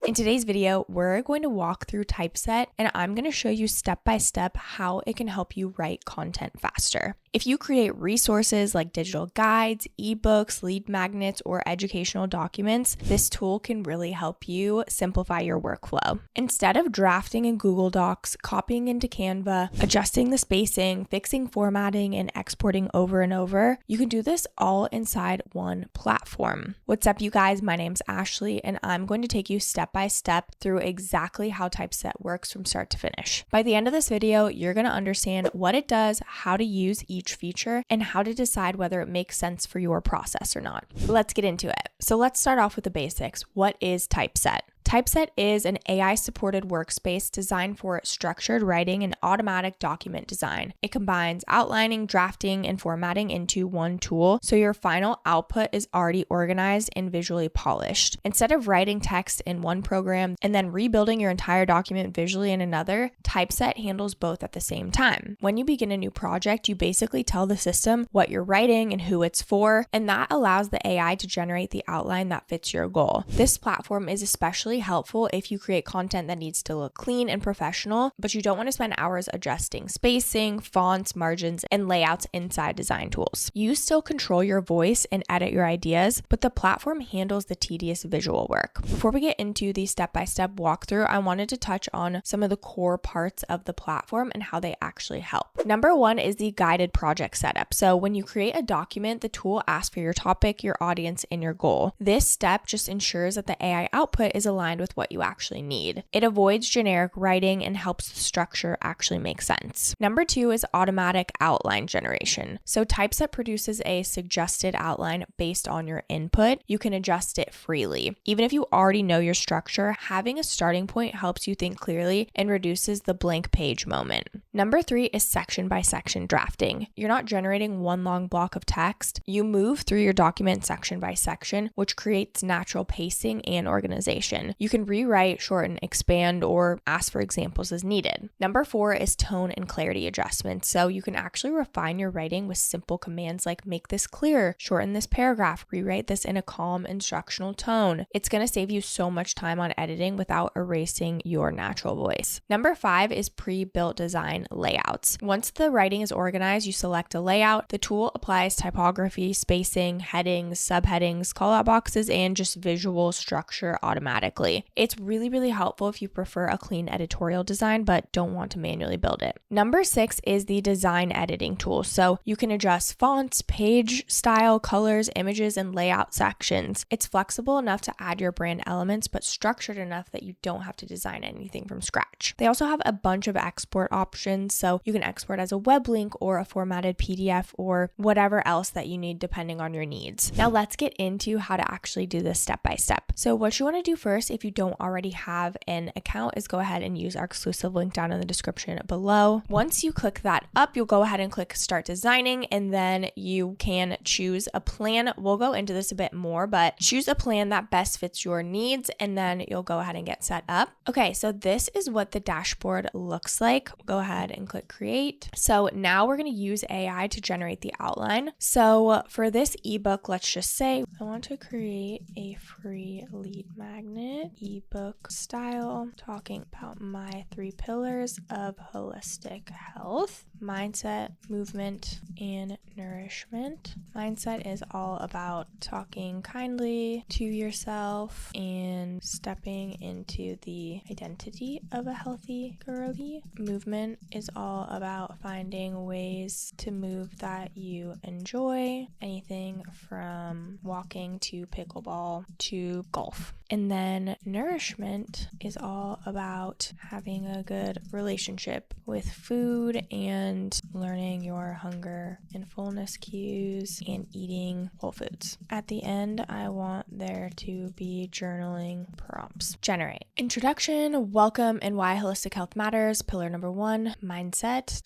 In today's video, we're going to walk through Typeset and I'm going to show you step by step how it can help you write content faster. If you create resources like digital guides, ebooks, lead magnets, or educational documents, this tool can really help you simplify your workflow. Instead of drafting in Google Docs, copying into Canva, adjusting the spacing, fixing formatting, and exporting over and over, you can do this all inside one platform. What's up, you guys? My name's Ashley, and I'm going to take you step by step through exactly how Typeset works from start to finish. By the end of this video, you're going to understand what it does, how to use each feature, and how to decide whether it makes sense for your process or not. Let's get into it. So let's start off with the basics. What is Typeset? Typeset is an AI-supported workspace designed for structured writing and automatic document design. It combines outlining, drafting, and formatting into one tool, so your final output is already organized and visually polished. Instead of writing text in one program and then rebuilding your entire document visually in another, Typeset handles both at the same time. When you begin a new project, you basically tell the system what you're writing and who it's for, and that allows the AI to generate the outline that fits your goal. This platform is especially helpful if you create content that needs to look clean and professional, but you don't want to spend hours adjusting spacing, fonts, margins, and layouts inside design tools. You still control your voice and edit your ideas, but the platform handles the tedious visual work. Before we get into the step-by-step walkthrough, I wanted to touch on some of the core parts of the platform and how they actually help. Number one is the guided project setup. So when you create a document, the tool asks for your topic, your audience, and your goal. This step just ensures that the AI output is aligned with what you actually need. It avoids generic writing and helps the structure actually make sense. Number two is automatic outline generation. So Typeset produces a suggested outline based on your input. You can adjust it freely. Even if you already know your structure, having a starting point helps you think clearly and reduces the blank page moment. Number three is section by section drafting. You're not generating one long block of text. You move through your document section by section, which creates natural pacing and organization. You can rewrite, shorten, expand, or ask for examples as needed. Number four is tone and clarity adjustments. So you can actually refine your writing with simple commands like make this clear, shorten this paragraph, rewrite this in a calm instructional tone. It's going to save you so much time on editing without erasing your natural voice. Number five is pre-built design layouts. Once the writing is organized, you select a layout. The tool applies typography, spacing, headings, subheadings, callout boxes, and just visual structure automatically. It's really helpful if you prefer a clean editorial design but don't want to manually build it. Number six is the design editing tool. So you can adjust fonts, page style, colors, images, and layout sections. It's flexible enough to add your brand elements but structured enough that you don't have to design anything from scratch. They also have a bunch of export options, so you can export as a web link or a formatted PDF or whatever else that you need depending on your needs. Now let's get into how to actually do this step by step. So what you want to do first, if you don't already have an account, is go ahead and use our exclusive link down in the description below. Once you click that up, you'll go ahead and click start designing, and then you can choose a plan. We'll go into this a bit more, but choose a plan that best fits your needs, and then you'll go ahead and get set up. Okay, so this is what the dashboard looks like. Go ahead and click create. So now we're going to use AI to generate the outline. So for this ebook, let's just say I want to create a free lead magnet ebook style talking about my 3 pillars of holistic health: mindset, movement, and nourishment. Mindset is all about talking kindly to yourself and stepping into the identity of a healthy girly. Movement is all about finding ways to move that you enjoy, anything from walking to pickleball to golf. And then nourishment is all about having a good relationship with food and learning your hunger and fullness cues and eating whole foods. At the end, I want there to be journaling prompts. Generate. Introduction, welcome, and why holistic health matters. Pillar number 1, mindset,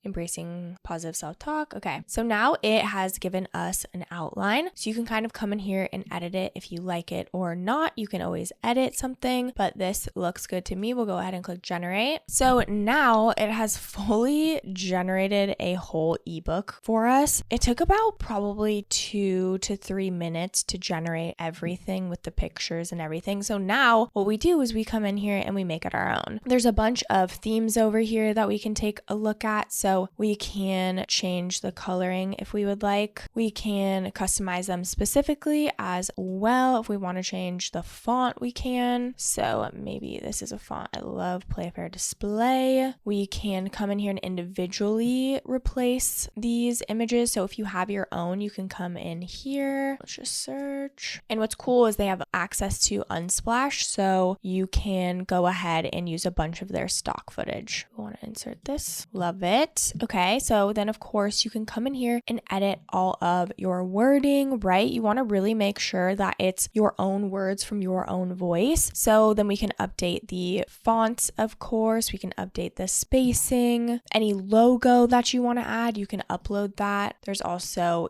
embracing positive self-talk. Okay, so now it has given us an outline, so you can kind of come in here and edit it if you like it or not. not, you can always edit something, but this looks good to me. We'll go ahead and click generate. So now it has fully generated a whole ebook for us. It took about probably 2 to 3 minutes to generate everything with the pictures and everything. So now what we do is we come in here and we make it our own. There's a bunch of themes over here that we can take a look at. So we can change the coloring if we would like. We can customize them specifically as well. If we want to change the font, we can. So maybe this is a font I love, Playfair Display. We can come in here and individually replace these images. So if you have your own, you can come in here. Let's just search. And what's cool is they have access to Unsplash, so you can go ahead and use a bunch of their stock footage. We want to insert this. Love it. Okay, so then of course you can come in here and edit all of your wording, right? You want to really make sure that it's your own words from your own voice. So then we can update the fonts, of course. We can update the spacing. Any logo that you want to add, you can upload that. There's also,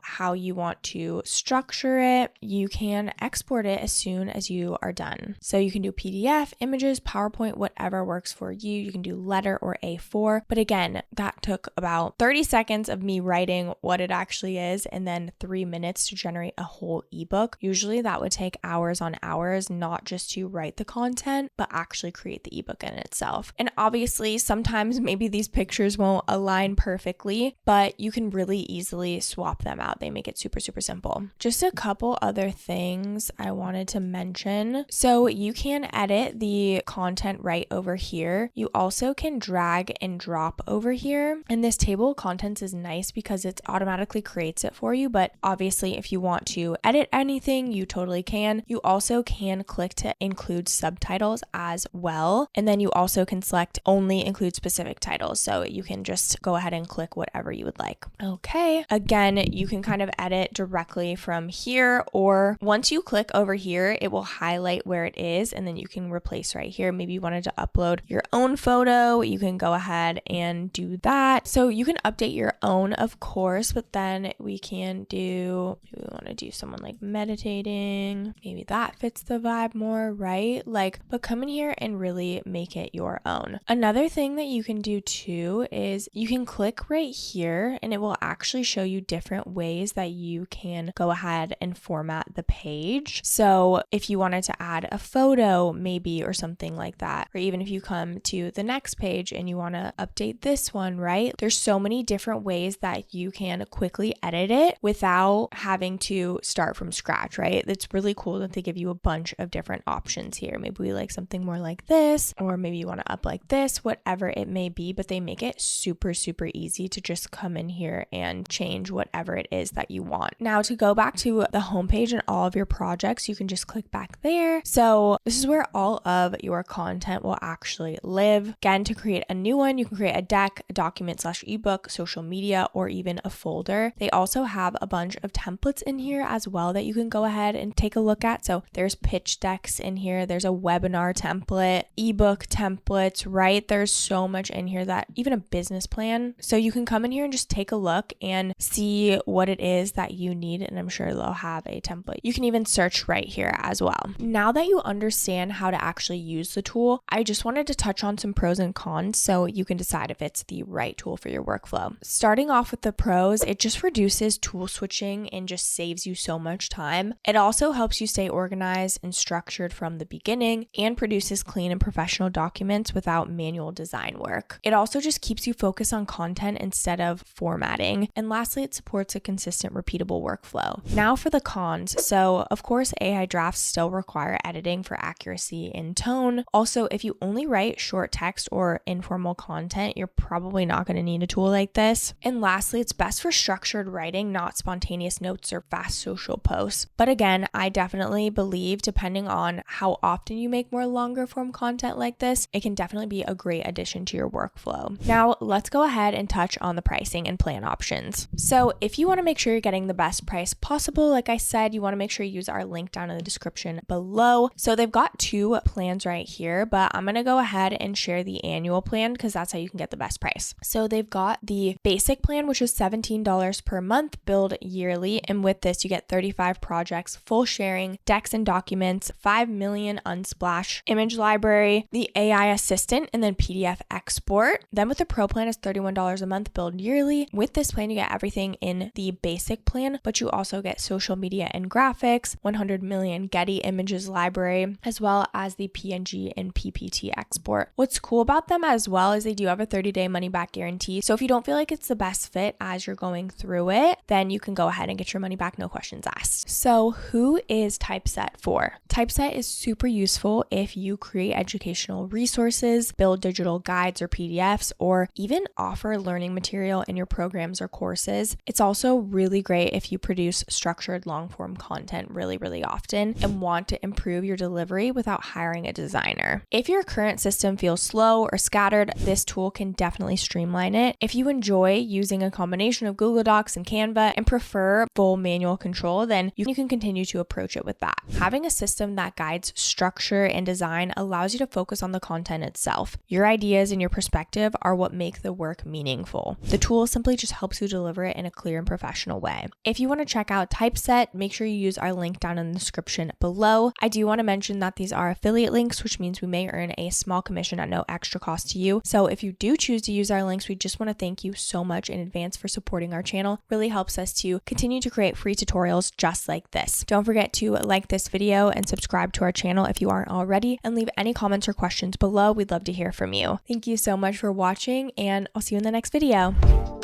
how you want to structure it. You can export it as soon as you are done. So you can do PDF, images, PowerPoint, whatever works for you. You can do letter or A4. But again, that took about 30 seconds of me writing what it actually is and then 3 minutes to generate a whole ebook. Usually that would take hours on hours, not just to write the content, but actually create the ebook in itself. And obviously, sometimes maybe these pictures won't align perfectly, but you can really easily swap them out. They make it super, super simple. Just a couple other things I wanted to mention. So you can edit the content right over here. You also can drag and drop over here. And this table of contents is nice because it automatically creates it for you. But obviously, if you want to edit anything, you totally can. You also can click to include subtitles as well. And then you also can select only include specific titles. So you can just go ahead and click whatever you would like. Okay. Again, you can kind of edit directly from here, or once you click over here, it will highlight where it is and then you can replace right here. Maybe you wanted to upload your own photo, you can go ahead and do that. So you can update your own, of course, but then we can do, we want to do someone like meditating. Maybe that fits the vibe more, right? But come in here and really make it your own. Another thing that you can do too is you can click right here and it will actually show you different ways that you can go ahead and format the page. So if you wanted to add a photo maybe or something like that, or even if you come to the next page and you want to update this one, right? There's so many different ways that you can quickly edit it without having to start from scratch, right? It's really cool that they give you a bunch of different options here. Maybe we like something more like this, or maybe you want to up like this, whatever it may be, but they make it super, super easy to just come in here and change whatever it is that you want. Now to go back to the homepage and all of your projects, you can just click back there. So this is where all of your content will actually live. Again, to create a new one, you can create a deck, a document / ebook, social media, or even a folder. They also have a bunch of templates in here as well that you can go ahead and take a look at. So there's pitch decks in here. There's a webinar template, ebook templates, right? There's so much in here, that even a business plan. So you can come in here and just take a look and see what it is that you need. And I'm sure they'll have a template. You can even search right here as well. Now that you understand how to actually use the tool, I just wanted to touch on some pros and cons so you can decide if it's the right tool for your workflow. Starting off with the pros, it just reduces tool switching and just saves you so much time. It also helps you stay organized and structured from the beginning and produces clean and professional documents without manual design work. It also just keeps you focused on content instead of formatting. And lastly, it supports a consistent, repeatable workflow. Now for the cons. So of course, AI drafts still require editing for accuracy and tone. Also, if you only write short text or informal content, you're probably not going to need a tool like this. And lastly, it's best for structured writing, not spontaneous notes or fast social posts. But again, I definitely believe, depending on how often you make more longer form content like this, it can definitely be a great addition to your workflow. Now, let's go ahead and touch on the pricing and plan options. So if you want to make sure you're getting the best price possible, like I said, you want to make sure you use our link down in the description below. So they've got 2 plans right here, but I'm going to go ahead and share the annual plan because that's how you can get the best price. So they've got the basic plan, which is $17 per month, billed yearly. And with this, you get 35 projects, full sharing, editing, decks and documents, 5 million Unsplash image library, the AI assistant, and then PDF export. Then with the Pro plan is $31 a month billed yearly. With this plan, you get everything in the basic plan, but you also get social media and graphics, 100 million Getty images library, as well as the PNG and PPT export. What's cool about them as well is they do have a 30-day money back guarantee. So if you don't feel like it's the best fit as you're going through it, then you can go ahead and get your money back, no questions asked. So who is Typeset for? Typeset is super useful if you create educational resources, build digital guides or PDFs, or even offer learning material in your programs or courses. It's also really great if you produce structured long-form content really often and want to improve your delivery without hiring a designer. If your current system feels slow or scattered, this tool can definitely streamline it. If you enjoy using a combination of Google Docs and Canva and prefer full manual control, then you can continue to approach it with that. Having a system that guides structure and design allows you to focus on the content itself. Your ideas and your perspective are what make the work meaningful. The tool simply just helps you deliver it in a clear and professional way. If you want to check out Typeset, make sure you use our link down in the description below. I do want to mention that these are affiliate links, which means we may earn a small commission at no extra cost to you. So if you do choose to use our links, we just want to thank you so much in advance for supporting our channel. It really helps us to continue to create free tutorials just like this. Don't forget to like this video and subscribe to our channel if you aren't already, and leave any comments or questions below. We'd love to hear from you. Thank you so much for watching, and I'll see you in the next video.